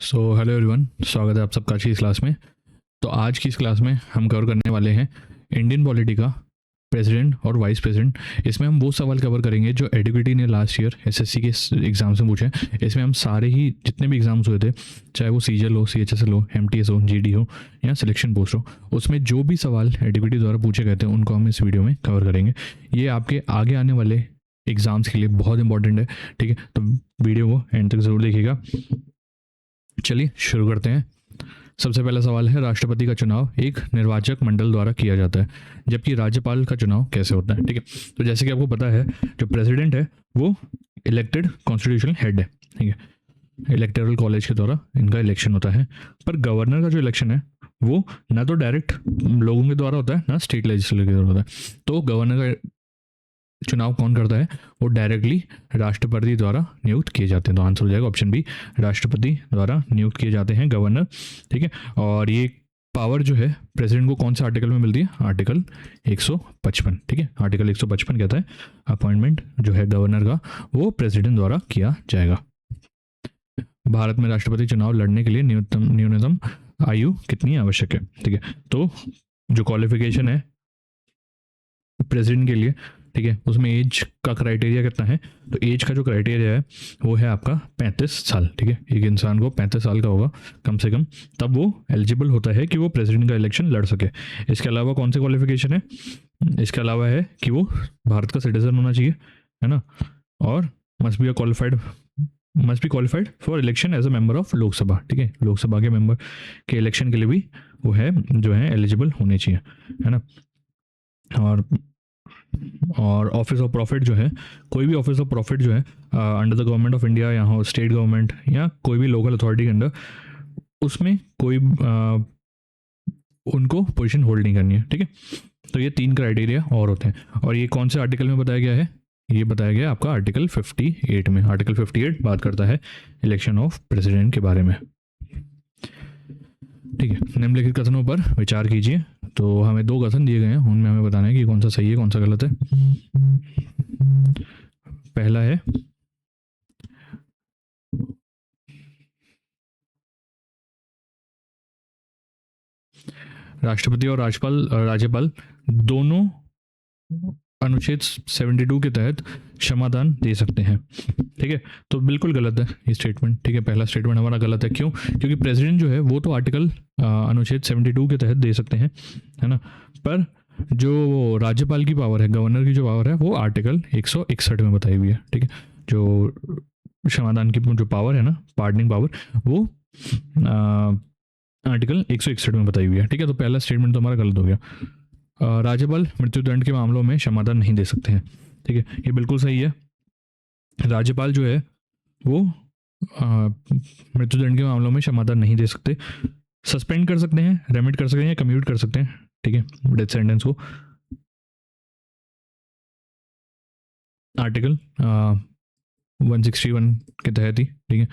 Hello everyone, स्वागत है आप सबका आज की इस क्लास में। तो आज की इस क्लास में हम कवर करने वाले हैं इंडियन पॉलिटी का प्रेसिडेंट और वाइस प्रेसिडेंट। इसमें हम वो सवाल कवर करेंगे जो एडुकेटी ने लास्ट ईयर एसएससी के एग्जाम से पूछे। इसमें हम सारे ही जितने भी एग्जाम्स हुए थे, चाहे वो सीजीएल हो, सीएचएसएल हो, एमटीएस हो, जीडी हो या सिलेक्शन पोस्ट हो, उसमें जो भी सवाल एडुकेटी द्वारा पूछे गए थे उनको हम इस वीडियो में कवर करेंगे। ये आपके आगे आने वाले एग्जाम्स के लिए बहुत इंपॉर्टेंट है, ठीक है। तो वीडियो को एंड तक ज़रूर देखिएगा। चलिए शुरू करते हैं। सबसे पहला सवाल है, राष्ट्रपति का चुनाव एक निर्वाचक मंडल द्वारा किया जाता है, जबकि राज्यपाल का चुनाव कैसे होता है, ठीक है। तो जैसे कि आपको पता है, जो प्रेसिडेंट है वो इलेक्टेड कॉन्स्टिट्यूशनल हेड है, ठीक है। इलेक्टोरल कॉलेज के द्वारा इनका इलेक्शन होता है। पर गवर्नर का जो इलेक्शन है वो ना तो डायरेक्ट लोगों के द्वारा होता है, ना स्टेट लेजिस्लेचर के द्वारा होता है। तो गवर्नर का चुनाव कौन करता है? वो डायरेक्टली राष्ट्रपति द्वारा नियुक्त किए जाते हैं। तो आंसर हो जाएगा ऑप्शन बी, राष्ट्रपति द्वारा नियुक्त किए जाते हैं गवर्नर, ठीक है। और ये पावर जो है प्रेसिडेंट को कौन से आर्टिकल में मिलती है? आर्टिकल 155, ठीक है। आर्टिकल 155 कहता है अपॉइंटमेंट जो है गवर्नर का वो प्रेसिडेंट द्वारा किया जाएगा। भारत में राष्ट्रपति चुनाव लड़ने के लिए न्यूनतम आयु कितनी आवश्यक है, ठीक है। तो जो क्वालिफिकेशन है प्रेसिडेंट के लिए, ठीक है, उसमें एज का क्राइटेरिया कितना है? तो एज का जो क्राइटेरिया है वो है आपका 35 साल, ठीक है। एक इंसान को 35 साल का होगा कम से कम, तब वो एलिजिबल होता है कि वो प्रेसिडेंट का इलेक्शन लड़ सके। इसके अलावा कौन से क्वालिफिकेशन है? इसके अलावा है कि वो भारत का सिटीजन होना चाहिए, है ना, और must be qualified for election as a member of Lok Sabha, ठीक है। लोकसभा के मेंबर के इलेक्शन के लिए भी वो है जो है एलिजिबल होने चाहिए, है ना। और ऑफिस ऑफ प्रॉफिट जो है, कोई भी ऑफिस ऑफ प्रॉफिट जो है under the government of India या हो स्टेट गवर्नमेंट या कोई भी लोकल अथॉरिटी के अंडर, उसमें कोई उनको पोजीशन होल्ड नहीं करनी है, ठीक है। तो ये 3 क्राइटेरिया और होते हैं। और ये कौन से आर्टिकल में बताया गया है? ये बताया गया आपका आर्टिकल 58 में। आर्टिकल 58 बात करता है इलेक्शन ऑफ प्रेसिडेंट के बारे में, ठीक है। निम्नलिखित कथनों पर विचार कीजिए। तो हमें 2 कथन दिए गए हैं, उनमें हमें बताना है कि कौन सा सही है कौन सा गलत है। पहला है, राष्ट्रपति और राज्यपाल दोनों अनुच्छेद 72 के तहत क्षमादान दे सकते हैं, ठीक है। तो बिल्कुल गलत है ये स्टेटमेंट, ठीक है। पहला स्टेटमेंट हमारा गलत है। क्यों? क्योंकि प्रेसिडेंट जो है वो तो आर्टिकल अनुच्छेद 72 के तहत दे सकते हैं, है ना। पर जो राज्यपाल की पावर है, गवर्नर की जो पावर है, वो आर्टिकल 161 में बताई हुई है, ठीक है। जो क्षमादान की जो पावर है ना, पार्डनिंग पावर, वो आर्टिकल 161 में बताई हुई है, ठीक है। तो पहला स्टेटमेंट तो हमारा गलत हो गया। राज्यपाल मृत्युदंड के मामलों में क्षमादान नहीं दे सकते हैं, ठीक है, ये बिल्कुल सही है। राज्यपाल जो है वो मृत्युदंड के मामलों में क्षमादान नहीं दे सकते। सस्पेंड कर सकते हैं, रेमिट कर सकते हैं या कम्यूट कर सकते हैं, ठीक है, डेथ सेंटेंस को। आर्टिकल 161 के तहत ही, ठीक है,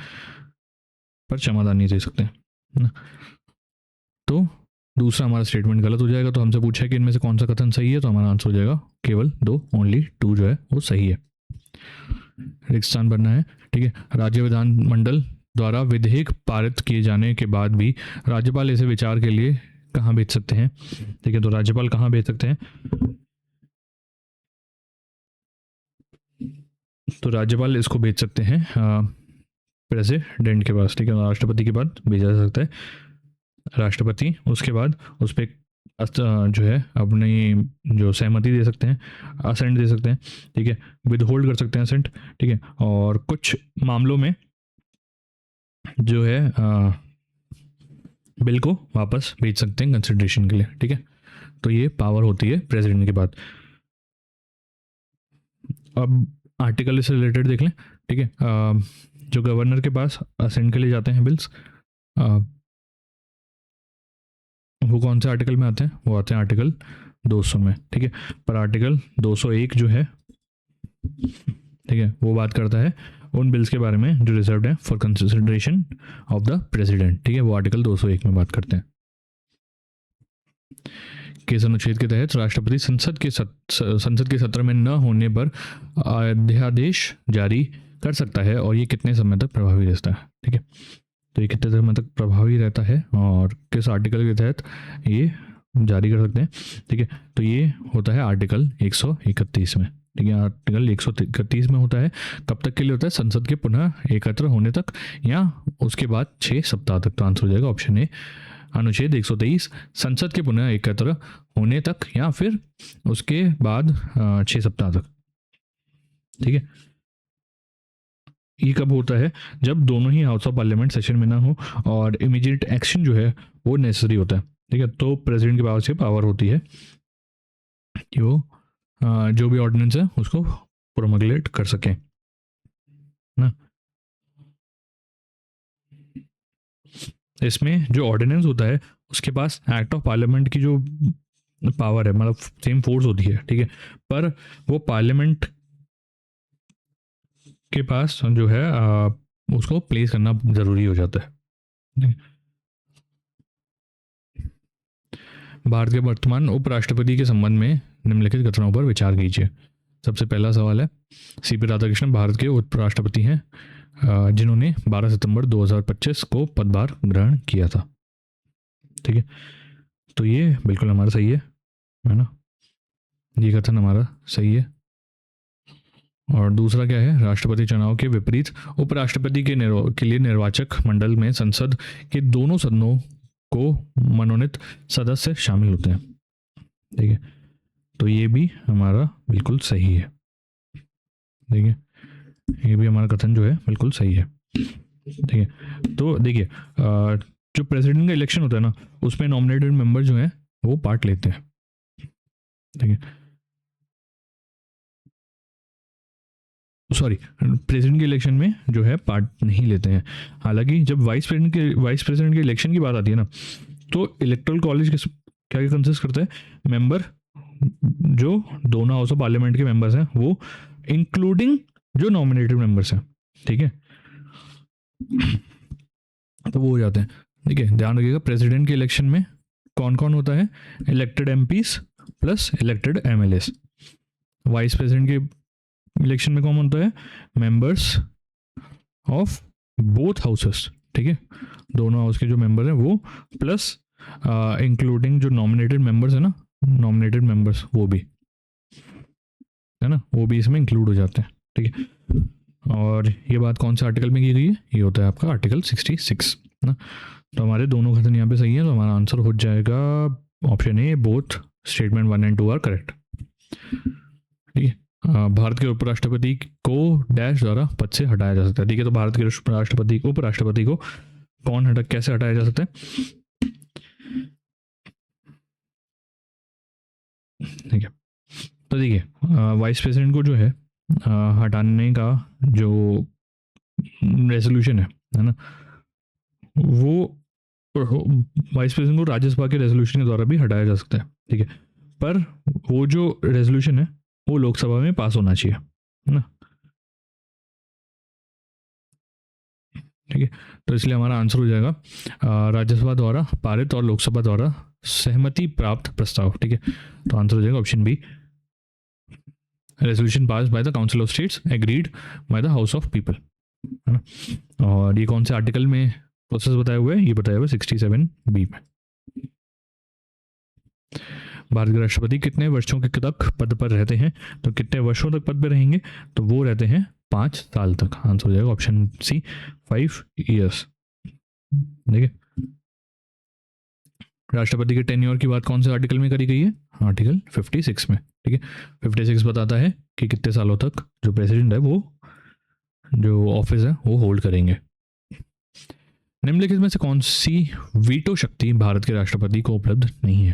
पर क्षमादान नहीं दे सकते, है ना। तो दूसरा हमारा स्टेटमेंट गलत हो जाएगा। तो हमसे पूछा है कि इनमें से कौन सा कथन सही है, तो हमारा आंसर हो जाएगा केवल 2, ओनली 2 जो है वो सही है। रिक्त स्थान भरना है, ठीक है। राज्य विधानमंडल द्वारा विधेयक पारित किए जाने के बाद भी राज्यपाल इसे विचार के लिए कहाँ भेज सकते हैं, ठीक है। तो राज्यपाल कहाँ भेज सकते हैं? तो राज्यपाल इसको भेज सकते हैं प्रेसिडेंट के पास, ठीक है। राष्ट्रपति के बाद भेजा जा सकता है। राष्ट्रपति उसके बाद उस पर जो है अपनी जो सहमति दे सकते हैं, असेंट दे सकते हैं, ठीक है, विद होल्ड कर सकते हैं असेंट, ठीक है। और कुछ मामलों में जो है बिल को वापस भेज सकते हैं कंसिडरेशन के लिए, ठीक है। तो ये पावर होती है प्रेसिडेंट के बाद। अब आर्टिकल से रिलेटेड देख लें, ठीक है। जो गवर्नर के पास असेंट के लिए जाते हैं बिल्स, वो कौन से आर्टिकल में आते हैं? वो आते हैं आर्टिकल 200 में, ठीक है। पर आर्टिकल 201 जो है, ठीक है, वो बात करता है उन बिल्स के बारे में जो रिजर्व्ड है for consideration of the president, ठीक है। वो आर्टिकल 201 में बात करते हैं। किस अनुच्छेद के तहत राष्ट्रपति संसद के सत्र में न होने पर अध्यादेश जारी कर सकता है और ये कितने समय तक प्रभावी रहता है, ठीक है। तो ये कितने समय तक प्रभावी रहता है और किस आर्टिकल के तहत ये जारी कर सकते हैं। ठीक है, तो ये होता है आर्टिकल 131 में। ठीक है, आर्टिकल 131 में होता है। कब तक के लिए होता है? संसद के पुनः एकत्र होने तक या उसके बाद 6 सप्ताह तक। तो आंसर हो जाएगा ऑप्शन ए, अनुच्छेद 123 संसद के पुनः एकत्र होने तक या फिर उसके बाद 6 सप्ताह तक। ठीक है, ये कब होता है? जब दोनों ही हाउस ऑफ पार्लियामेंट सेशन में ना हो और इमीडिएट एक्शन जो है वो नेसेसरी होता है। ठीक है, तो प्रेसिडेंट के पास से पावर होती है कि वो जो भी ऑर्डिनेंस है उसको प्रोमगलेट कर सकें ना। इसमें जो ऑर्डिनेंस होता है उसके पास एक्ट ऑफ पार्लियामेंट की जो पावर है, मतलब सेम फोर्स होती है। ठीक है, पर वो पार्लियामेंट के पास जो है उसको प्लेस करना ज़रूरी हो जाता है। भारत के वर्तमान उपराष्ट्रपति के संबंध में निम्नलिखित घटनाओं पर विचार कीजिए। सबसे पहला सवाल है, सीपी राधाकृष्णन भारत के उपराष्ट्रपति हैं जिन्होंने 12 सितंबर 2025 को पदभार ग्रहण किया था। ठीक है, तो ये बिल्कुल हमारा सही है ना, ये कथन हमारा सही है। और दूसरा क्या है, राष्ट्रपति चुनाव के विपरीत उपराष्ट्रपति के लिए निर्वाचक मंडल में संसद के दोनों सदनों को मनोनीत सदस्य शामिल होते हैं। ठीक है, तो ये भी हमारा बिल्कुल सही है। ठीक है, ये भी हमारा कथन जो है बिल्कुल सही है। ठीक है, तो देखिए जो प्रेसिडेंट का इलेक्शन होता है ना, उसमें नॉमिनेटेड मेंबर जो हैं वो पार्ट लेते हैं। ठीक है, सॉरी, प्रेसिडेंट के इलेक्शन में जो है पार्ट नहीं लेते हैं। हालांकि जब वाइस प्रेसिडेंट के इलेक्शन की बात आती है ना, तो इलेक्टोरल कॉलेज क्या क्या कंसिस्ट करता है? मेंबर जो दोनों हाउस ऑफ पार्लियामेंट के मेंबर्स हैं वो, इंक्लूडिंग जो नॉमिनेटेड मेंबर्स हैं। ठीक है, तो वो हो जाते हैं। ठीक है, ध्यान रखिएगा प्रेसिडेंट के इलेक्शन में कौन कौन होता है? Elected MPs plus elected MLAs. Vice president के इलेक्शन में कौन होता है? Members of both houses. ठीक है, दोनों हाउस के जो मेंबर हैं वो, प्लस इंक्लूडिंग जो नॉमिनेटेड मेंबर्स है ना, नॉमिनेटेड मेंबर्स वो भी है ना, वो भी इसमें इंक्लूड हो जाते हैं। ठीक है, और ये बात कौन से आर्टिकल में की गई है? ये होता है आपका आर्टिकल 66 ना। तो हमारे दोनों कथन यहाँ पे सही है, तो हमारा आंसर हो जाएगा option A, both statement 1 and 2 are correct. ठीक है, भारत के उपराष्ट्रपति को डैश द्वारा पद से हटाया जा सकता है। ठीक है, तो भारत के उपराष्ट्रपति को कैसे हटाया जा सकता है? ठीक है, तो देखिए वाइस प्रेसिडेंट को जो है हटाने का जो रेजोल्यूशन है ना, वो वाइस प्रेसिडेंट को राज्यसभा के रेजोल्यूशन के द्वारा भी हटाया जा सकता है। ठीक है, पर वो जो रेजोल्यूशन है वो लोकसभा में पास होना चाहिए, है ना। ठीक है, तो इसलिए हमारा आंसर हो जाएगा राज्यसभा द्वारा पारित और लोकसभा द्वारा सहमति प्राप्त प्रस्ताव। ठीक है, तो आंसर हो जाएगा option B, resolution pass by the council of states agreed by the house of people, है ना। और ये कौन से आर्टिकल में प्रोसेस बताया हुआ है? ये बताया हुआ है 67B में। भारत के राष्ट्रपति कितने वर्षों के तक पद पर रहते हैं? तो कितने वर्षों तक पद पर रहेंगे? तो वो रहते हैं 5 साल तक। आंसर हो जाएगा ऑप्शन सी, 5 years। ठीक है, राष्ट्रपति के टेन्योर की बात कौन से आर्टिकल में करी गई है? आर्टिकल 56 में। ठीक है, 56 बताता है कि कितने सालों तक जो प्रेसिडेंट है वो जो ऑफिस है वो होल्ड करेंगे। निम्नलिखित में से कौन सी वीटो शक्ति भारत के राष्ट्रपति को उपलब्ध नहीं है?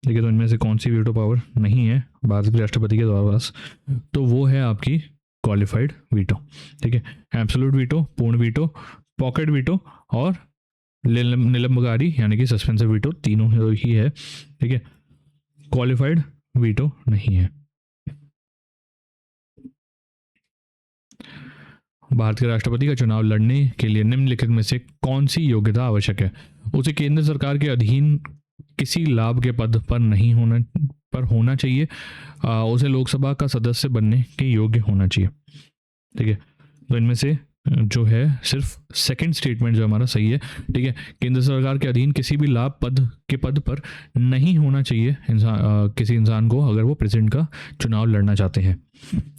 ठीक है, तो इनमें से कौन सी वीटो पावर नहीं है भारत के राष्ट्रपति के पास? तो वो है आपकी क्वालिफाइड वीटो। ठीक है, एब्सोल्यूट वीटो, पूर्ण वीटो, पॉकेट वीटो और निलंबकारी यानी कि सस्पेंसिव वीटो, तीनों ही है। ठीक है, क्वालिफाइड वीटो नहीं है। भारत के राष्ट्रपति का चुनाव लड़ने के लिए निम्नलिखित में से कौन सी योग्यता आवश्यक है? उसे केंद्र सरकार के अधीन किसी लाभ के पद पर होना चाहिए, उसे लोकसभा का सदस्य बनने के योग्य होना चाहिए। ठीक है, तो इनमें से जो है सिर्फ सेकंड स्टेटमेंट जो हमारा सही है। ठीक है, केंद्र सरकार के अधीन किसी भी लाभ पद पर नहीं होना चाहिए किसी इंसान को अगर वो प्रेसिडेंट का चुनाव लड़ना चाहते हैं।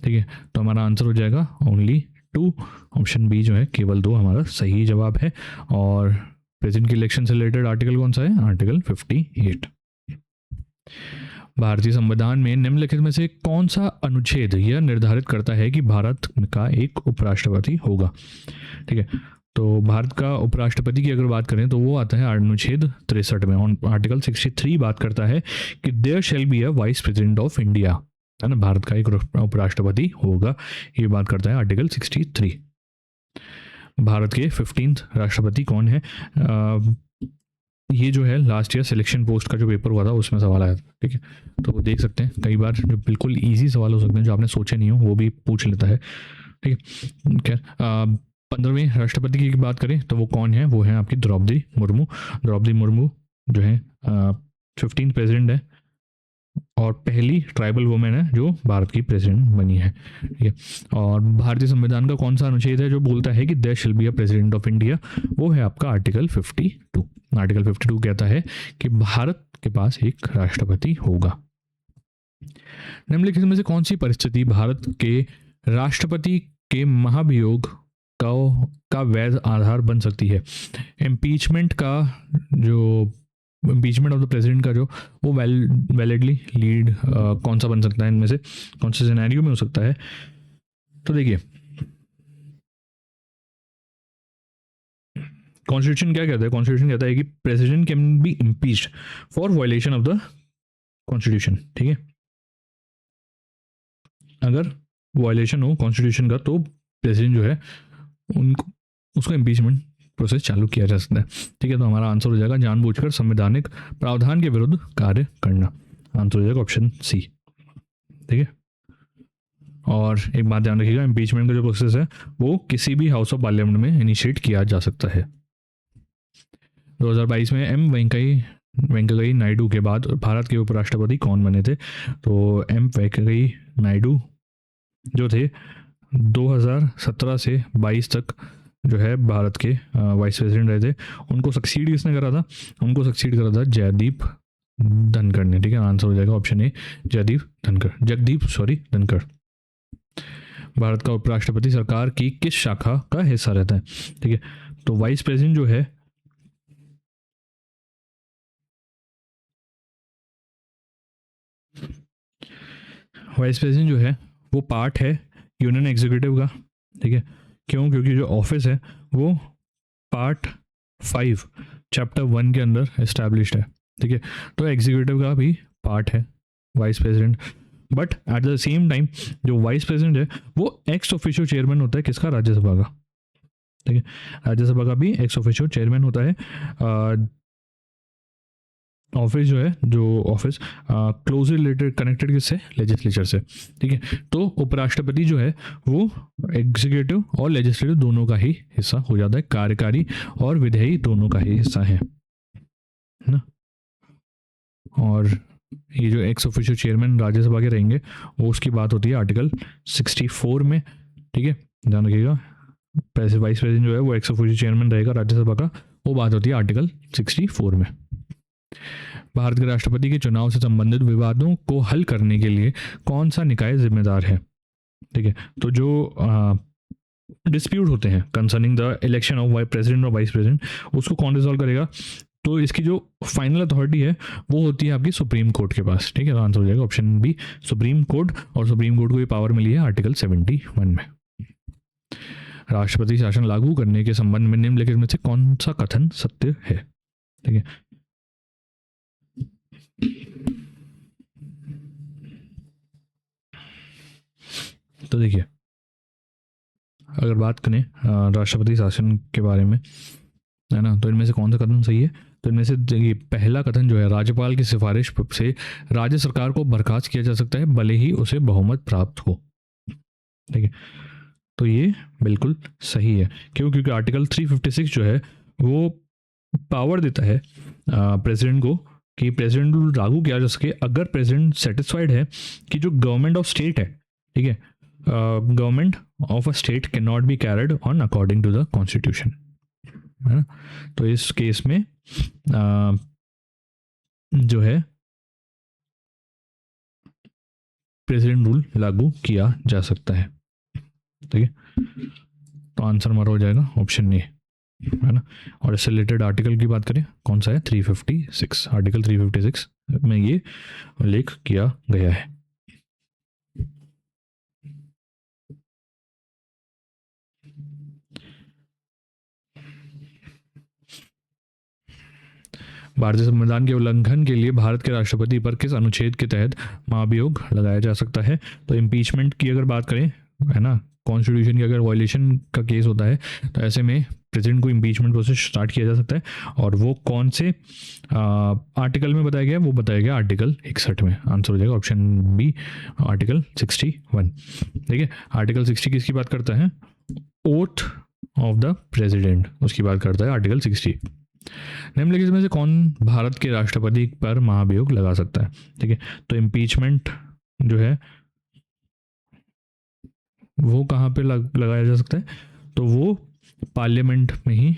ठीक है, तो हमारा आंसर हो जाएगा ओनली 2, ऑप्शन बी जो है केवल 2 हमारा सही जवाब है। और प्रेसिडेंट की इलेक्शन से रिलेटेड आर्टिकल कौन सा है? आर्टिकल 58। भारतीय संविधान में निम्नलिखित में से कौन सा अनुच्छेद यह निर्धारित करता है कि भारत का एक उपराष्ट्रपति होगा? ठीक है, तो भारत का उपराष्ट्रपति की अगर बात करें तो वो आता है अनुच्छेद 63 में। आर्टिकल 63 बात करता है कि there shall be a vice president of India, है ना, भारत का एक उपराष्ट्रपति होगा, ये बात करता है आर्टिकल 63। भारत के 15th राष्ट्रपति कौन है? ये जो है लास्ट ईयर सिलेक्शन पोस्ट का जो पेपर हुआ था उसमें सवाल आया था। ठीक है, तो देख सकते हैं कई बार जो बिल्कुल इजी सवाल हो सकते हैं जो आपने सोचे नहीं हो वो भी पूछ लेता है। ठीक है, खैर 15वें राष्ट्रपति की बात करें तो वो कौन है? वो है आपकी द्रौपदी मुर्मू। द्रौपदी मुर्मू जो है 15th प्रेसिडेंट है और पहली ट्राइबल वुमेन है जो भारत की प्रेसिडेंट बनी है। ठीक है, और भारतीय संविधान का कौन सा अनुच्छेद है जो बोलता है कि there shall be a president of India? वो है आपका आर्टिकल 52। आर्टिकल 52 कहता है कि भारत के पास एक राष्ट्रपति होगा। निम्नलिखित में से कौन सी परिस्थिति भारत के राष्ट्रपति के महाभियोग का वैध आधार बन सकती है? इम्पीचमेंट का जो इम्पीचमेंट ऑफ द प्रेसिडेंट का जो वो वैलिडली लीड कौन सा बन सकता है? इनमें से कौन से सिनेरियो में हो सकता है? तो देखिए कॉन्स्टिट्यूशन क्या कहता है? कॉन्स्टिट्यूशन कहता है कि president can be impeached for violation of the constitution. ठीक है, अगर वायलेशन हो कॉन्स्टिट्यूशन का तो प्रेसिडेंट जो है उनको उसको इम्पीचमेंट प्रोसेस चालू किया जा सकता है। ठीक है, तो हमारा आंसर हो जाएगा जानबूझकर संवैधानिक प्रावधान के विरुद्ध कार्य करना। आंसर हो जाएगा ऑप्शन सी। ठीक है, और एक बात ध्यान रखिएगा, इम्पीचमेंट का जो प्रोसेस है वो किसी भी हाउस ऑफ पार्लियामेंट में इनिशिएट किया जा सकता है। 2022 में एम वेंकैया नायडू के बाद भारत के उपराष्ट्रपति कौन बने थे? तो एम वेंकैया नायडू जो थे 2017 से 22 तक जो है भारत के वाइस प्रेसिडेंट रहे थे। उनको सक्सीड किसने करा था? उनको सक्सीड करा था जगदीप धनखड़ ने। ठीक है, आंसर हो जाएगा ऑप्शन ए जगदीप धनखड़। भारत का उपराष्ट्रपति सरकार की किस शाखा का हिस्सा रहता है? ठीक है, तो वाइस प्रेसिडेंट जो है वो पार्ट है यूनियन एग्जीक्यूटिव का। ठीक है, क्यों? क्योंकि जो ऑफिस है वो पार्ट 5 चैप्टर 1 के अंदर एस्टैब्लिश्ड है। ठीक है, तो एग्जीक्यूटिव का भी पार्ट है vice president, but at the same time जो वाइस प्रेसिडेंट है वो एक्स ऑफिशियो चेयरमैन होता है किसका? राज्यसभा का। ठीक है, राज्यसभा का भी एक्स ऑफिशियो चेयरमैन होता है। ऑफिस जो है जो ऑफिस क्लोजली रिलेटेड कनेक्टेड किससे? लेजिस्लेचर से। ठीक है, तो उपराष्ट्रपति जो है वो एग्जीक्यूटिव और लेजिस्लेटिव दोनों का ही हिस्सा हो जाता है, कार्यकारी और विधायी दोनों का ही हिस्सा है ना। और ये जो एक्स ऑफिशियो चेयरमैन राज्यसभा के रहेंगे वो उसकी बात होती है आर्टिकल 64 में। ठीक है, ध्यान रखिएगा, वाइस प्रेसिडेंट जो है वो एक्स ऑफिशियो चेयरमैन रहेगा राज्यसभा का, वो बात होती है आर्टिकल 64 में। भारत के राष्ट्रपति के चुनाव से संबंधित विवादों को हल करने के लिए कौन सा निकाय जिम्मेदार है? ठीक है, तो जो डिस्प्यूट होते हैं concerning the election of president और वाइस प्रेसिडेंट उसको कौन रिजॉल्व करेगा? तो इसकी जो फाइनल अथॉरिटी है वो होती है आपकी सुप्रीम कोर्ट के पास। ठीक है, तो आंसर हो जाएगा ऑप्शन बी सुप्रीम कोर्ट, और सुप्रीम कोर्ट को ये पावर मिली है आर्टिकल 71 में। राष्ट्रपति शासन लागू करने के संबंध में निम्नलिखित में से कौन सा कथन सत्य है? ठीक है, तो देखिए अगर बात करें राष्ट्रपति शासन के बारे में, है ना, तो इनमें से कौन सा कथन सही है? तो इनमें से देखिए पहला कथन जो है राज्यपाल की सिफारिश से राज्य सरकार को बर्खास्त किया जा सकता है भले ही उसे बहुमत प्राप्त हो। ठीक है, तो ये बिल्कुल सही है। क्यों? क्योंकि आर्टिकल 356 जो है वो पावर देता है प्रेसिडेंट को कि प्रेसिडेंट रूल लागू किया जा सके अगर प्रेसिडेंट सेटिस्फाइड है कि जो गवर्नमेंट ऑफ स्टेट है, ठीक है, government of a state can not be carried on according to the constitution, है ना। तो इस केस में जो है प्रेसिडेंट रूल लागू किया जा सकता है, ठीक है। तो आंसर हमारा हो जाएगा ऑप्शन ए, है ना। और इससे रिलेटेड आर्टिकल की बात करें, कौन सा है, 356, आर्टिकल 356 में ये उल्लेख किया गया है। भारतीय संविधान के उल्लंघन के लिए भारत के राष्ट्रपति पर किस अनुच्छेद के तहत महाभियोग लगाया जा सकता है। तो इम्पीचमेंट की अगर बात करें, है ना, कॉन्स्टिट्यूशन की अगर वायलेशन का केस होता है तो ऐसे में प्रेसिडेंट को इम्पीचमेंट प्रोसेस स्टार्ट किया जा सकता है। और वो कौन से आर्टिकल में बताया गया, वो बताया गया आर्टिकल 61 में। आंसर हो जाएगा ऑप्शन बी, आर्टिकल 61। ठीक है, आर्टिकल 60 किसकी बात करता है, ओथ ऑफ द प्रेसिडेंट, उसकी बात करता है आर्टिकल 60। निम्नलिखित में से कौन भारत के राष्ट्रपति पर महाभियोग लगा सकता है। ठीक है, तो इम्पीचमेंट जो है वो कहाँ पे लगाया जा सकता है, तो वो पार्लियामेंट में ही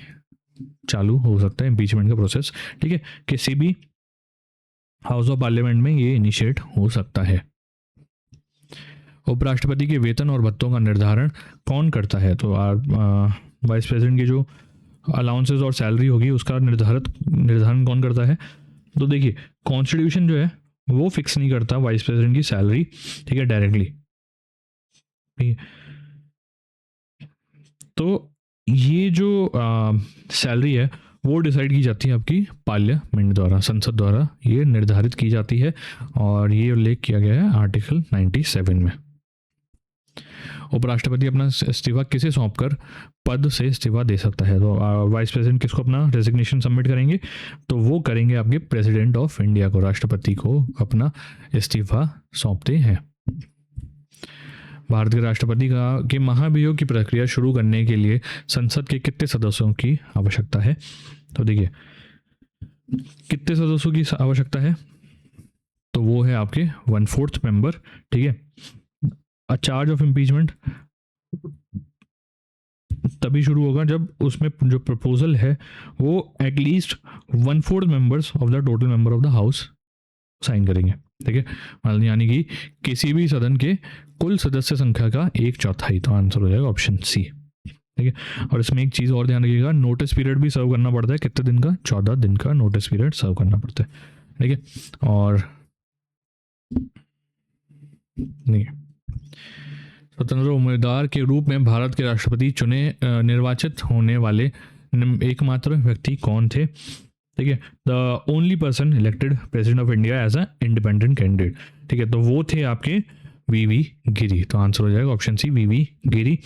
चालू हो सकता है इम्पीचमेंट का प्रोसेस। ठीक है, किसी भी हाउस ऑफ पार्लियामेंट में ये इनिशिएट हो सकता है। उपराष्ट्रपति के वेतन और भत्तों का निर्धारण कौन करता है। तो वाइस प्रेसिडेंट की जो अलाउंसेस और सैलरी होगी उसका निर्धारण कौन करता है। तो देखिए, कॉन्स्टिट्यूशन जो है वो फिक्स नहीं करता वाइस प्रेसिडेंट की सैलरी, ठीक है, डायरेक्टली। तो ये जो सैलरी है वो डिसाइड की जाती है आपकी पार्लियामेंट द्वारा, संसद द्वारा ये निर्धारित की जाती है, और ये उल्लेख किया गया है आर्टिकल 97 में। उपराष्ट्रपति अपना इस्तीफा किसे सौंपकर पद से इस्तीफा दे सकता है। तो वाइस प्रेसिडेंट किसको अपना रेजिग्नेशन सबमिट करेंगे, तो वो करेंगे आपके प्रेसिडेंट ऑफ इंडिया को, राष्ट्रपति को अपना इस्तीफा सौंपते हैं। भारत के राष्ट्रपति के महाभियोग की प्रक्रिया शुरू करने के लिए संसद के कितने सदस्यों की आवश्यकता है। तो देखिए, कितने सदस्यों की आवश्यकता है, तो वो है आपके 1/4 मेंबर। ठीक है, अ चार्ज ऑफ इम्पीचमेंट तभी शुरू होगा जब उसमें जो प्रपोजल है वो at least 1/4 members of the total member of the house sign करेंगे। ठीक है, यानी कि किसी भी सदन के कुल सदस्य संख्या का 1/4। तो आंसर हो जाएगा ऑप्शन सी। ठीक है, और इसमें एक चीज़ और ध्यान रखिएगा, नोटिस पीरियड भी सर्व करना पड़ता है। कितने दिन का, 14 दिन का नोटिस पीरियड सर्व करना पड़ता है। ठीक है, और नहीं, स्वतंत्र उम्मीदवार के रूप में भारत के राष्ट्रपति चुने निर्वाचित होने वाले एकमात्र व्यक्ति कौन थे। ठीक है, the only person elected president of India as a independent candidate. ठीक है, तो वो थे आपके वीवी गिरी। तो आंसर हो जाएगा ऑप्शन सी, वीवी गिरी।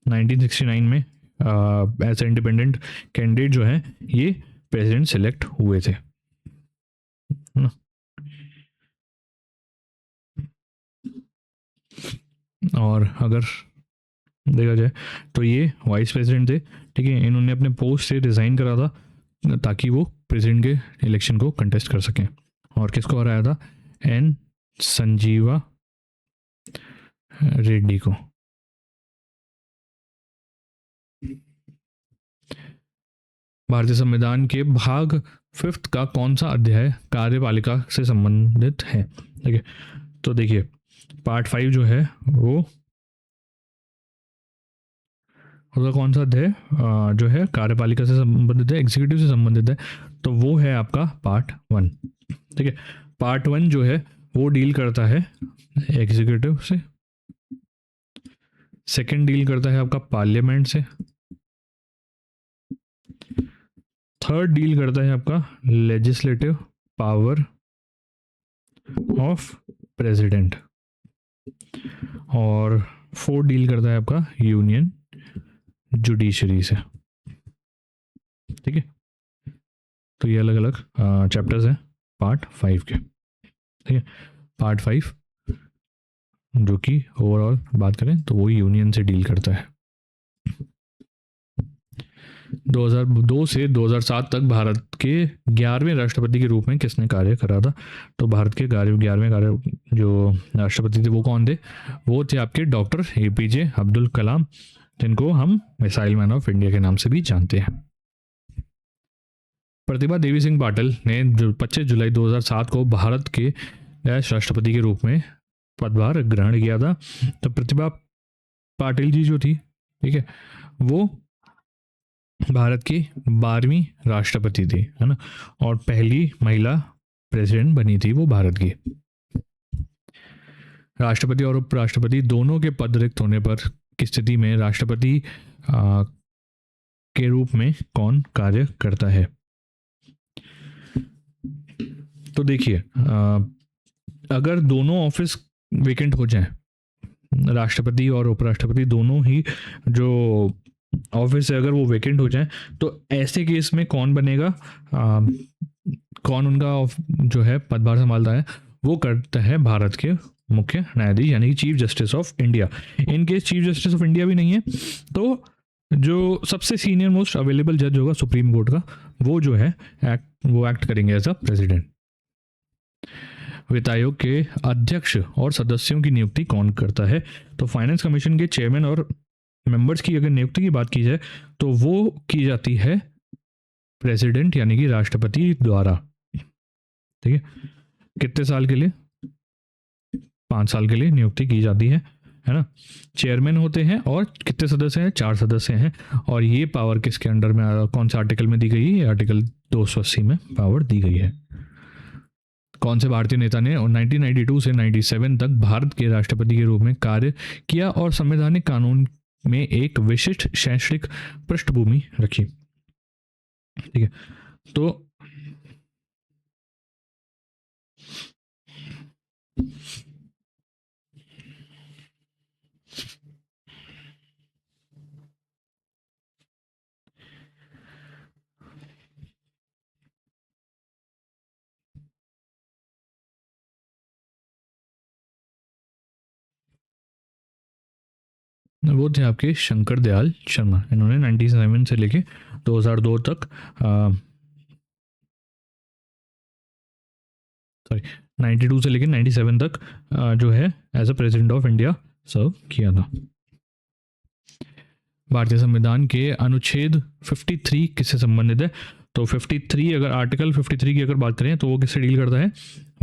1969 में एज ए इंडिपेंडेंट कैंडिडेट जो है ये प्रेसिडेंट सिलेक्ट हुए थे। और अगर देखा जाए तो ये वाइस प्रेसिडेंट थे। ठीक है, इन्होंने अपने पोस्ट से रिज़ाइन करा था ताकि वो प्रेसिडेंट के इलेक्शन को कंटेस्ट कर सकें। और किसको हराया था, एन संजीवा रेड्डी को। भारतीय संविधान के भाग 5 का कौन सा अध्याय कार्यपालिका से संबंधित है। ठीक है, तो देखिए पार्ट 5 जो है वो उसका कौन सा अध्याय जो है कार्यपालिका से संबंधित है, एग्जीक्यूटिव से संबंधित है, तो वो है आपका पार्ट 1। ठीक है, पार्ट 1 जो है वो डील करता है एग्जीक्यूटिव से, सेकंड डील करता है आपका पार्लियामेंट से, थर्ड डील करता है आपका लेजिस्लेटिव पावर ऑफ प्रेसिडेंट, और फोर्थ डील करता है आपका यूनियन जुडिशरी से। ठीक है, तो ये अलग अलग चैप्टर्स हैं पार्ट 5 के। ठीक है, पार्ट 5 जो कि ओवरऑल बात करें तो वो यूनियन से डील करता है। 2002 से 2007 तक भारत के 11वें राष्ट्रपति के रूप में किसने कार्य करा था? तो भारत के 11वें जो राष्ट्रपति थे वो कौन थे? वो थे आपके डॉक्टर APJ अब्दुल कलाम, जिनको हम मिसाइल मैन ऑफ इंडिया के नाम से भी जानते हैं। प्रतिभा देवी सिंह पाटिल ने 25 जुलाई 2007 को भारत के राष्ट्रपति के रूप में पदभार ग्रहण किया था। तो प्रतिभा पाटिल जी जो थी, ठीक है, वो भारत की 12वीं राष्ट्रपति थी, है ना, और पहली महिला प्रेसिडेंट बनी थी वो भारत की। राष्ट्रपति और उपराष्ट्रपति दोनों के पद रिक्त होने पर की स्थिति में राष्ट्रपति के रूप में कौन कार्य करता है? तो देखिए, अगर दोनों ऑफिस वेकेंट हो जाएं, राष्ट्रपति और उपराष्ट्रपति दोनों ही जो ऑफिस है अगर वो वेकेंट हो जाए, तो ऐसे केस में कौन बनेगा, कौन उनका जो है पदभार संभालता है? वो करता है भारत के मुख्य न्यायाधीश यानी कि chief justice of India. In case chief justice of India भी नहीं है तो जो सबसे सीनियर मोस्ट अवेलेबल जज होगा सुप्रीम कोर्ट का, वो जो है एक्ट करेंगे एज अ प्रेसिडेंट। वित्त आयोग के अध्यक्ष और सदस्यों की नियुक्ति कौन करता है? तो फाइनेंस कमीशन के चेयरमैन और मेंबर्स की अगर नियुक्ति की बात की जाए तो वो की जाती है प्रेसिडेंट यानी कि राष्ट्रपति द्वारा, ठीक है। कितने साल के लिए? 5 साल के लिए नियुक्ति की जाती है ना। चेयरमैन होते हैं और कितने सदस्य हैं? 4 सदस्य हैं। और ये पावर किसके अंडर में, कौन सा आर्टिकल में दी गई है? आर्टिकल 280 में पावर दी गई है। कौन से भारतीय नेता ने 1992 से 97 तक भारत के राष्ट्रपति के रूप में कार्य किया और संवैधानिक कानून में एक विशिष्ट शैक्षणिक पृष्ठभूमि रखी? ठीक है, तो वो थे आपके शंकर दयाल शर्मा। इन्होंने 97 से लेके 2002 तक 92 से लेके 97 तक जो है as a president of India सर्व किया था। भारतीय संविधान के अनुच्छेद 53 किससे संबंधित है? तो 53 अगर आर्टिकल 53 की अगर बात करें तो वो किससे डील करता है?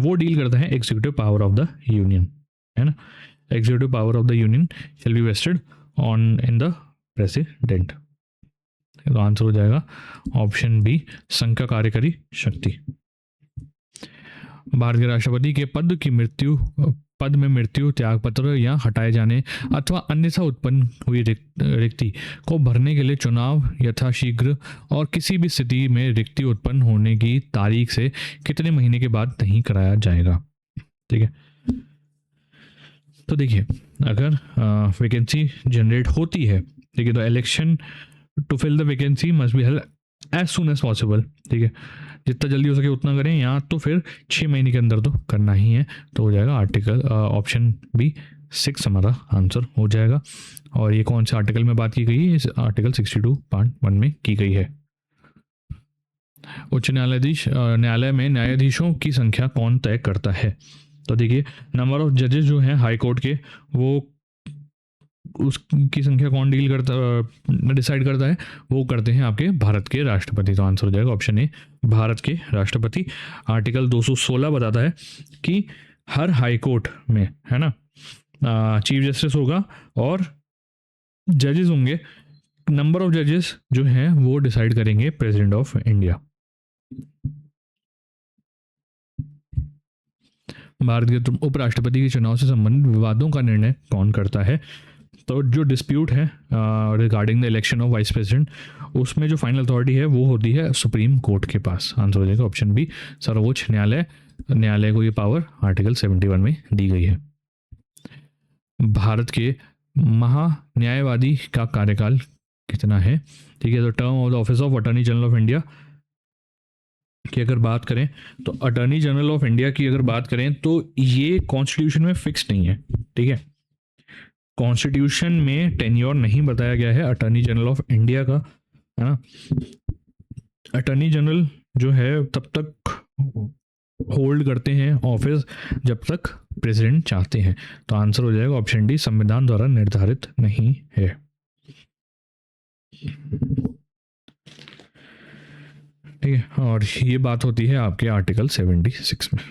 वो डील करता है executive power of the union, है ना। Executive power of the union shall be vested on in the president. तो आंसर हो जाएगा ऑप्शन बी, संघ का कार्यकारी शक्ति। भारत के राष्ट्रपति के पद में मृत्यु, त्यागपत्र या हटाए जाने अथवा अन्यथा उत्पन्न हुई रिक्ति को भरने के लिए चुनाव यथाशीघ्र और किसी भी स्थिति में रिक्ति उत्पन्न होने की तारीख से कितने महीने के बाद नहीं कराया जाएगा? ठीक है, तो देखिए, अगर वैकेंसी जनरेट होती है, ठीक है, तो election to fill the vacancy must be held as soon as possible. ठीक है, जितना जल्दी हो सके उतना करें, या तो फिर 6 महीने के अंदर तो करना ही है। तो हो जाएगा आर्टिकल ऑप्शन बी 6 हमारा आंसर हो जाएगा। और ये कौन से आर्टिकल में बात की गई है? इस आर्टिकल 62.1 में की गई है। उच्च न्यायालय में न्यायाधीशों की संख्या कौन तय करता है? तो देखिए, नंबर ऑफ जजेस जो हैं हाई कोर्ट के, वो उसकी संख्या कौन डिसाइड करता है? वो करते हैं आपके भारत के राष्ट्रपति। तो आंसर हो जाएगा ऑप्शन ए, भारत के राष्ट्रपति। आर्टिकल 216 बताता है कि हर हाई कोर्ट में, है ना, चीफ जस्टिस होगा और जजेस होंगे। नंबर ऑफ जजेस जो हैं वो डिसाइड करेंगे प्रेसिडेंट ऑफ इंडिया। भारत के उपराष्ट्रपति के चुनाव से संबंधित विवादों का निर्णय कौन करता है? तो जो डिस्प्यूट है regarding the election of vice president, उसमें जो फाइनल अथॉरिटी है वो होती है सुप्रीम कोर्ट के पास। आंसर हो जाएगा ऑप्शन बी, सर्वोच्च न्यायालय को ये पावर आर्टिकल 71 में दी गई है। भारत के महान्यायवादी का कार्यकाल कितना है? ठीक है, तो term of the office of attorney general of India की अगर बात करें, तो अटॉर्नी जनरल ऑफ इंडिया की अगर बात करें तो ये कॉन्स्टिट्यूशन में फिक्स नहीं है। ठीक है, कॉन्स्टिट्यूशन में टेन्योर नहीं बताया गया है अटॉर्नी जनरल ऑफ इंडिया का, है ना। अटॉर्नी जनरल जो है तब तक होल्ड करते हैं ऑफिस जब तक प्रेसिडेंट चाहते हैं। तो आंसर हो जाएगा ऑप्शन डी, संविधान द्वारा निर्धारित नहीं है। ठीक है, और ये बात होती है आपके आर्टिकल 76 में।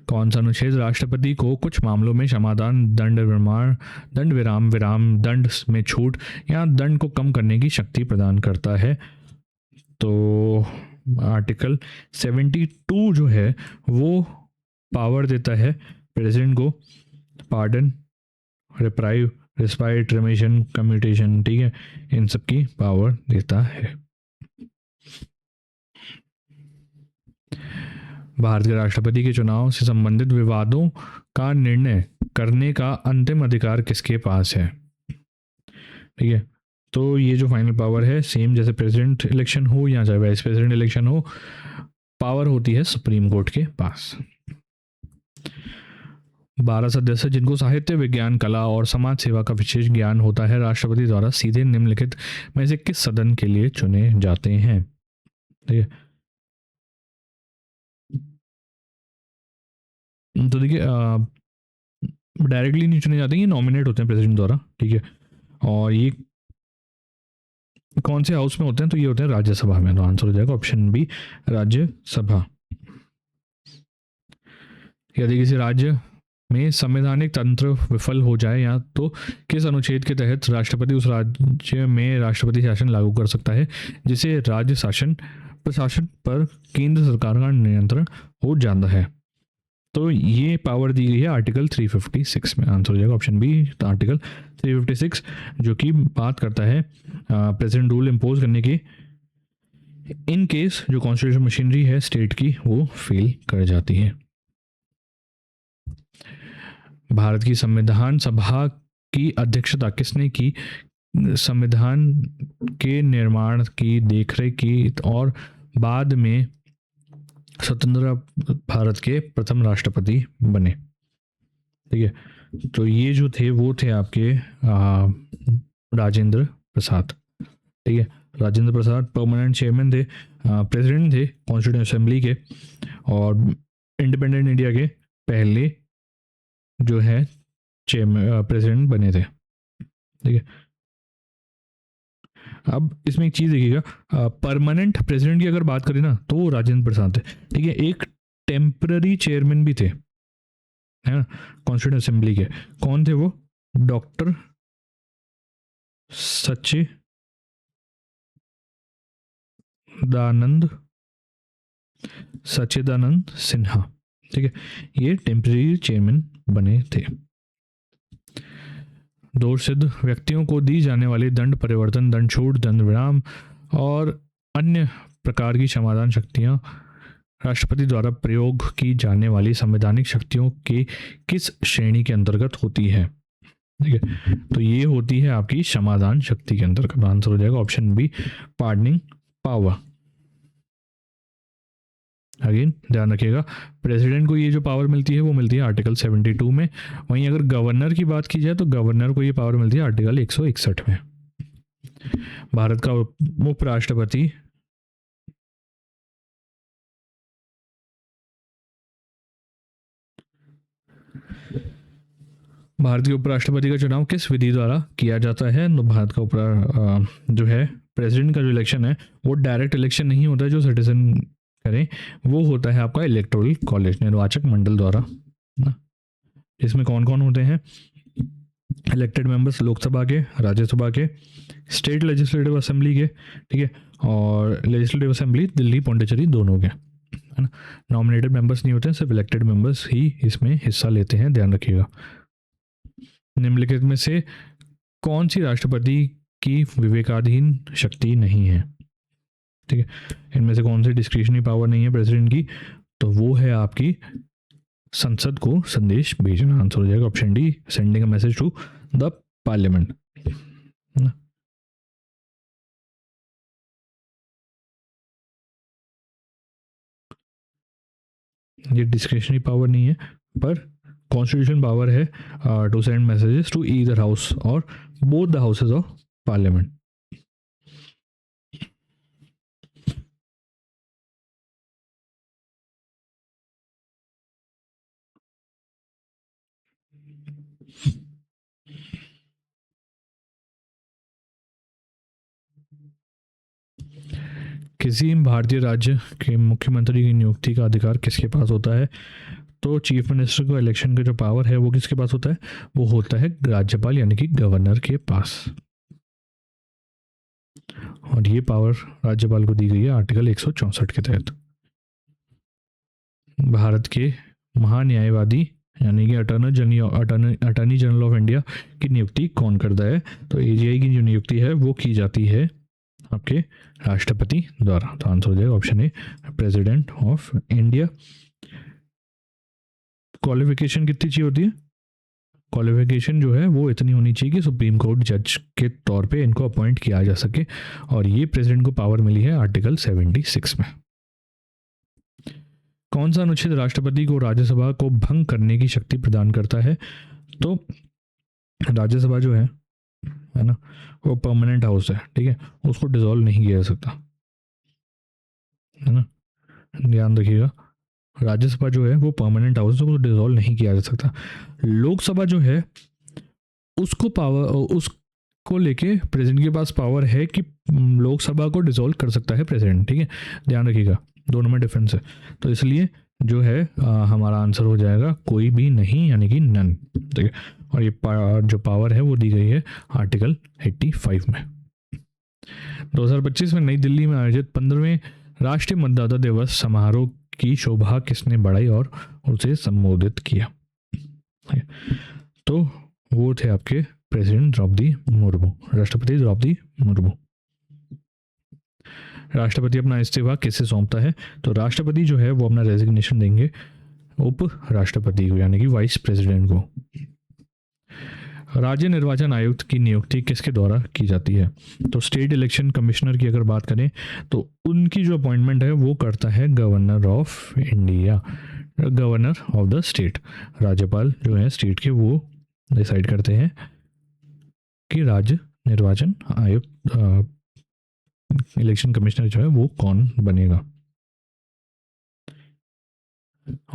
कौन सा अनुच्छेद राष्ट्रपति को कुछ मामलों में समाधान, दंड विराम, दंड विराम विराम, दंड में छूट या दंड को कम करने की शक्ति प्रदान करता है? तो आर्टिकल 72 जो है वो पावर देता है प्रेसिडेंट को pardon, reprieve, respite, remission, commutation, ठीक है, इन सब की पावर देता है। भारत के राष्ट्रपति के चुनाव से संबंधित विवादों का निर्णय करने का अंतिम अधिकार किसके पास है? ठीक है, तो ये जो फाइनल पावर है, सेम जैसे प्रेसिडेंट इलेक्शन हो या चाहे वाइस प्रेसिडेंट इलेक्शन हो, पावर होती है सुप्रीम कोर्ट के पास। 12 सदस्य जिनको साहित्य, विज्ञान, कला और समाज सेवा का विशेष ज्ञान होता है, राष्ट्रपति द्वारा सीधे निम्नलिखित में से किस सदन के लिए चुने जाते हैं? ठीक है, तो देखिए डायरेक्टली नहीं चुने जाते, ये नॉमिनेट होते हैं प्रेसिडेंट द्वारा। ठीक है, और ये कौन से हाउस में होते हैं? तो ये होते हैं राज्यसभा में। तो आंसर हो जाएगा ऑप्शन बी, राज्यसभा। यदि किसी राज्य में संवैधानिक तंत्र विफल हो जाए या तो किस अनुच्छेद के तहत राष्ट्रपति उस राज्य में राष्ट्रपति शासन लागू कर सकता है जिसे राज्य शासन प्रशासन पर केंद्र सरकार का नियंत्रण हो जाता है? तो ये पावर दी गई है आर्टिकल 356 में। आंसर हो जाएगा ऑप्शन बी, आर्टिकल 356, जो कि बात करता है प्रेसिडेंट रूल इम्पोज करने की इन केस जो कॉन्स्टिट्यूशन मशीनरी है स्टेट की वो फेल कर जाती है। भारत की संविधान सभा की अध्यक्षता किसने की? संविधान के निर्माण की, देखरेख की और बाद में स्वतंत्र भारत के प्रथम राष्ट्रपति बने। ठीक है, तो ये जो थे वो थे आपके राजेंद्र प्रसाद। ठीक है, राजेंद्र प्रसाद परमानेंट चेयरमैन थे, प्रेसिडेंट थे कॉन्स्टिट्यूशन असेंबली के, और इंडिपेंडेंट इंडिया के पहले जो है चेयरमैन प्रेसिडेंट बने थे। ठीक है, अब इसमें एक चीज़ देखिएगा, परमानेंट प्रेसिडेंट की अगर बात करें ना तो राजेंद्र प्रसाद थे। ठीक है, एक टेम्पररी चेयरमैन भी थे, है ना, कॉन्स्टिट्यूशन असेंबली के। कौन थे वो? डॉक्टर सच्चिदानंद सिन्हा। ठीक है, ये टेम्पररी चेयरमैन बने थे। दोष सिद्ध व्यक्तियों को दी जाने वाली दंड परिवर्तन, दंड छूट, दंड विराम और अन्य प्रकार की समाधान शक्तियां राष्ट्रपति द्वारा प्रयोग की जाने वाली संवैधानिक शक्तियों के किस श्रेणी के अंतर्गत होती है? ठीक है, तो ये होती है आपकी समाधान शक्ति के अंतर्गत। आंसर हो जाएगा option B, pardoning power. Again ध्यान रखिएगा, प्रेसिडेंट को ये जो पावर मिलती है वो मिलती है आर्टिकल 72 में। वहीं अगर गवर्नर की बात की जाए तो गवर्नर को ये पावर मिलती है आर्टिकल 161 में। भारत का उपराष्ट्रपति भारत के उपराष्ट्रपति का चुनाव किस विधि द्वारा किया जाता है? तो भारत का जो है प्रेसिडेंट का जो इलेक्शन है वो डायरेक्ट इलेक्शन नहीं होता है जो सिटीजन करें, वो होता है आपका इलेक्टोरल कॉलेज, निर्वाचक मंडल द्वारा ना। इसमें कौन कौन होते हैं? इलेक्टेड मेंबर्स लोकसभा के, राज्यसभा के, स्टेट लेजिस्लेटिव असेंबली के, ठीक है, और लेजिस्लेटिव असेंबली दिल्ली पौंडीचेरी दोनों के, है ना। नॉमिनेटेड मेंबर्स नहीं होते हैं, सिर्फ इलेक्टेड मेंबर्स ही इसमें हिस्सा लेते हैं, ध्यान रखिएगा। निम्नलिखित में से कौन सी राष्ट्रपति की विवेकाधीन शक्ति नहीं है? ठीक है, इनमें से कौन सी डिस्क्रिशनरी पावर नहीं है प्रेसिडेंट की? तो वो है आपकी संसद को संदेश भेजना। आंसर हो जाएगा option D, sending a message to the parliament. ये डिस्क्रिशनरी पावर नहीं है, पर कॉन्स्टिट्यूशन पावर है to send messages to either house और both the houses of parliament. किसी भारतीय राज्य के मुख्यमंत्री की नियुक्ति का अधिकार किसके पास होता है? तो चीफ मिनिस्टर को इलेक्शन का जो पावर है वो किसके पास होता है? वो होता है राज्यपाल यानी कि गवर्नर के पास। और ये पावर राज्यपाल को दी गई है आर्टिकल 164 के तहत। भारत के महान्यायवादी यानी कि अटॉर्नी जनरल ऑफ इंडिया की नियुक्ति कौन करता है? तो एजीआई की जो नियुक्ति है वो की जाती है आपके राष्ट्रपति द्वारा। तो आंसर हो जाएगा option A, president of India. Qualification कितनी चाहिए होती है? क्वालिफिकेशन जो है वो इतनी होनी चाहिए कि सुप्रीम कोर्ट जज के तौर पे इनको अपॉइंट किया जा सके, और ये प्रेसिडेंट को पावर मिली है आर्टिकल 76 में। कौन सा अनुच्छेद राष्ट्रपति को राज्यसभा को भंग करने की शक्ति प्रदान करता है? तो राज्यसभा जो है ना, वो परमानेंट हाउस है, ठीक है, उसको डिसॉल्व नहीं किया जा सकता, है ना, ध्यान रखिएगा। राज्यसभा जो है वो परमानेंट हाउस है, उसको डिसॉल्व नहीं किया जा सकता। लोकसभा जो है उसको लेके प्रेसिडेंट के पास पावर है कि लोकसभा को डिसॉल्व कर सकता है प्रेसिडेंट, ठीक है, ध्यान रखिएगा, दोनों में डिफरेंस है। तो इसलिए जो है हमारा आंसर हो जाएगा कोई भी नहीं यानी कि नन, ठीक है। और ये जो पावर है वो दी गई है आर्टिकल 85 में। 2025 में नई दिल्ली में आयोजित 15वें राष्ट्रीय मतदाता दिवस समारोह की शोभा किसने बढ़ाई और उसे संबोधित किया? तो वो थे आपके प्रेसिडेंट द्रौपदी मुर्मू, राष्ट्रपति द्रौपदी मुर्मू। राष्ट्रपति अपना इस्तीफा किससे सौंपता है? तो राष्ट्रपति जो है वो अपना रेजिग्नेशन देंगे उप राष्ट्रपति को यानी कि वाइस प्रेसिडेंट को। राज्य निर्वाचन आयुक्त की नियुक्ति किसके द्वारा की जाती है? तो स्टेट इलेक्शन कमिश्नर की अगर बात करें तो उनकी जो अपॉइंटमेंट है वो करता है governor of India, governor of the state. राज्यपाल जो है स्टेट के वो डिसाइड करते हैं कि राज्य निर्वाचन आयुक्त इलेक्शन कमिश्नर जो है वो कौन बनेगा।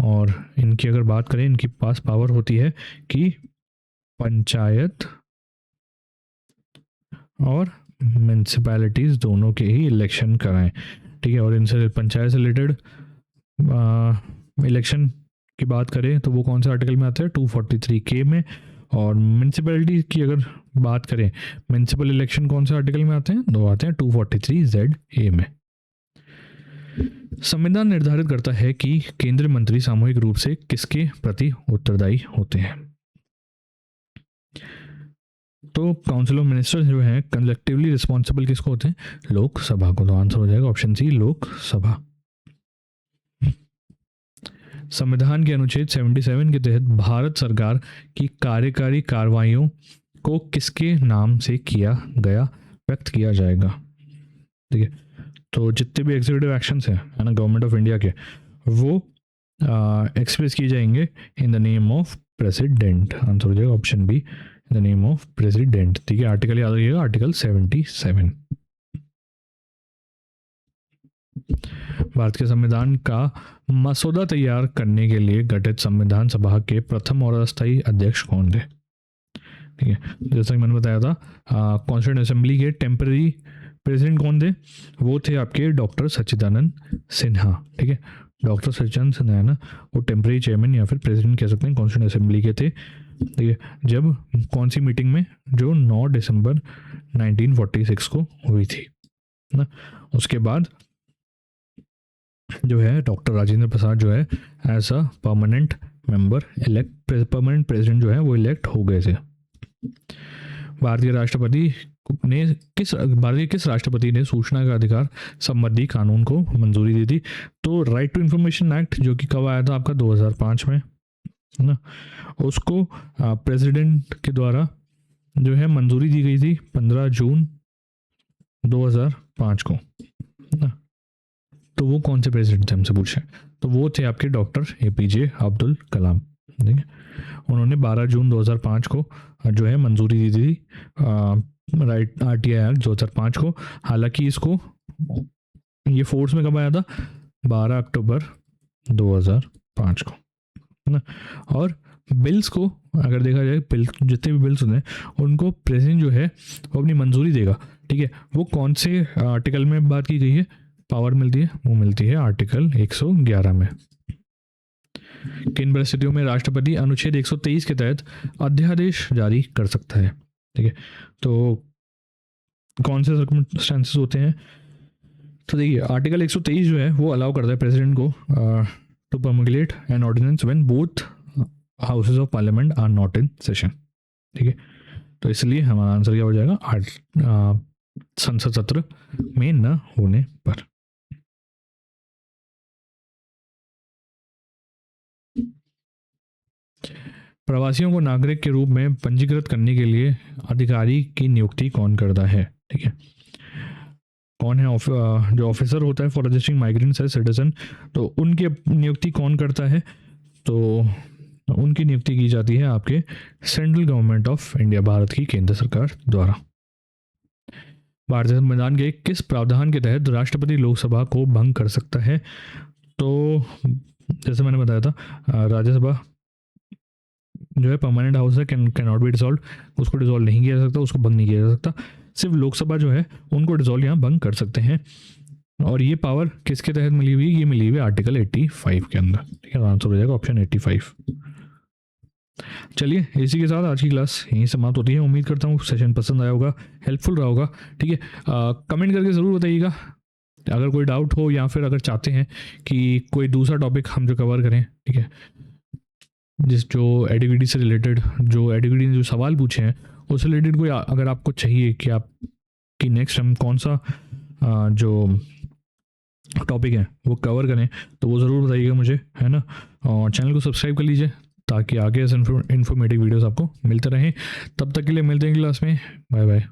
और इनकी अगर बात करें, इनके पास पावर होती है कि पंचायत और म्यूनसिपैलिटीज दोनों के ही इलेक्शन कराएं, ठीक है। और इनसे पंचायत से रिलेटेड इलेक्शन की बात करें तो वो कौन से आर्टिकल में आता है? 243K में। और म्यूनसिपैलिटी की अगर बात करें, म्यूनसिपल इलेक्शन कौन से आर्टिकल में आते हैं? दो आते हैं 243ZA में। संविधान निर्धारित करता है कि केंद्रीय मंत्री सामूहिक रूप से किसके प्रति उत्तरदायी होते हैं? तो काउंसिल ऑफ मिनिस्टर्स जो है कलेक्टिवली रिस्पॉन्सिबल किसको होते हैं? लोकसभा को। तो आंसर हो जाएगा ऑप्शन सी, लोकसभा। संविधान के अनुच्छेद 77 के तहत भारत सरकार की कार्यकारी कार्रवाइयों को किसके नाम से किया गया व्यक्त किया जाएगा? ठीक है, तो जितने भी एग्जीक्यूटिव एक्शंस हैं है ना गवर्नमेंट ऑफ इंडिया के, वो एक्सप्रेस किए जाएंगे in the name of president. Answer हो जाएगा option B, in the name of president. ठीक है, आर्टिकल याद रखिएगा, आर्टिकल 77। भारत के संविधान का मसौदा तैयार करने के लिए गठित संविधान सभा के प्रथम और अस्थायी अध्यक्ष कौन थे? ठीक है, जैसा कि मैंने बताया था, कॉन्स्टिट्यूएंट असेंबली के टेम्पररी प्रेसिडेंट कौन थे? वो थे आपके डॉक्टर सच्चिदानंद सिन्हा। ठीक है, डॉक्टर सच्चिदानंद सिन्हा ना, वो टेम्पररी चेयरमैन या फिर प्रेसिडेंट कह सकते हैं कॉन्स्टिट्यूएंट असेंबली के थे। ठीक है, जब कौन सी मीटिंग में? जो 9 दिसंबर 1946 को हुई थी ना। उसके बाद जो है डॉक्टर राजेंद्र प्रसाद जो है as a permanent member permanent president जो है वो इलेक्ट हो गए थे। भारतीय किस राष्ट्रपति ने सूचना का अधिकार संबंधी कानून को मंजूरी दी थी? तो राइट टू इंफॉर्मेशन एक्ट जो कि कब आया था आपका? 2005 में, है ना। उसको प्रेसिडेंट के द्वारा जो है मंजूरी दी गई थी 15 जून 2005 को, है ना। तो वो कौन से प्रेसिडेंट थे हमसे पूछे? तो वो थे आपके डॉक्टर APJ अब्दुल कलाम। ठीक है, उन्होंने 12 जून 2005 को जो है मंजूरी दी थी राइट RTI एक्ट 2005 को। हालांकि इसको ये फोर्स में कब आया था? 12 अक्टूबर 2005 को, है ना। और बिल्स को अगर देखा जाए, बिल जितने भी बिल्स होते हैं उनको प्रेसिडेंट जो है वो अपनी मंजूरी देगा, ठीक है। वो कौन से आर्टिकल में बात की गई है, पावर मिलती है, वो मिलती है आर्टिकल 111 में। किन परिस्थितियों में राष्ट्रपति अनुच्छेद 123 के तहत अध्यादेश जारी कर सकता है, ठीक है। तो कौन से सर्कमस्टेंसेस होते हैं, तो देखिए आर्टिकल 123 जो है वो अलाउ करता है प्रेसिडेंट को to promulgate an ordinance when both houses of parliament are not in session, ठीक है। तो इसलिए हमारा आंसर क्या हो जाएगा, संसद सत्र में न होने पर। प्रवासियों को नागरिक के रूप में पंजीकृत करने के लिए अधिकारी की नियुक्ति कौन करता है, ठीक है। कौन है जो ऑफिसर होता है for registering migrants as citizen, तो उनकी नियुक्ति कौन करता है, तो उनकी नियुक्ति की जाती है आपके central government of India, Bharat की केंद्र सरकार द्वारा। भारतीय संविधान के किस प्रावधान के तहत राष्ट्रपति लोकसभा को भंग कर सकता है, तो जैसे मैंने बताया था राज्यसभा जो है परमानेंट हाउस है, कैन नॉट बी डिसॉल्व, उसको डिसॉल्व नहीं किया जा सकता, उसको भंग नहीं किया जा सकता। सिर्फ लोकसभा जो है उनको डिसॉल्व यहाँ भंग कर सकते हैं। और ये पावर किसके तहत मिली हुई, ये मिली हुई आर्टिकल 85 के अंदर, ठीक है। आंसर हो जाएगा ऑप्शन 85। चलिए इसी के साथ आज की क्लास यहीं समाप्त होती है। उम्मीद करता हूँ सेशन पसंद आया होगा, हेल्पफुल रहा होगा, ठीक है। कमेंट करके ज़रूर बताइएगा अगर कोई डाउट हो, या फिर अगर चाहते हैं कि कोई दूसरा टॉपिक हम जो कवर करें, ठीक है, जो एडिविटी से रिलेटेड, जो एडिविटी ने जो सवाल पूछे हैं उससे रिलेटेड कोई अगर आपको चाहिए कि आप कि नेक्स्ट हम कौन सा जो टॉपिक है वो कवर करें, तो वो ज़रूर बताइएगा मुझे, है ना। और चैनल को सब्सक्राइब कर लीजिए ताकि आगे ऐसे इन्फॉर्मेटिव वीडियोस आपको मिलते रहें। तब तक के लिए मिलते हैं क्लास में, बाय बाय।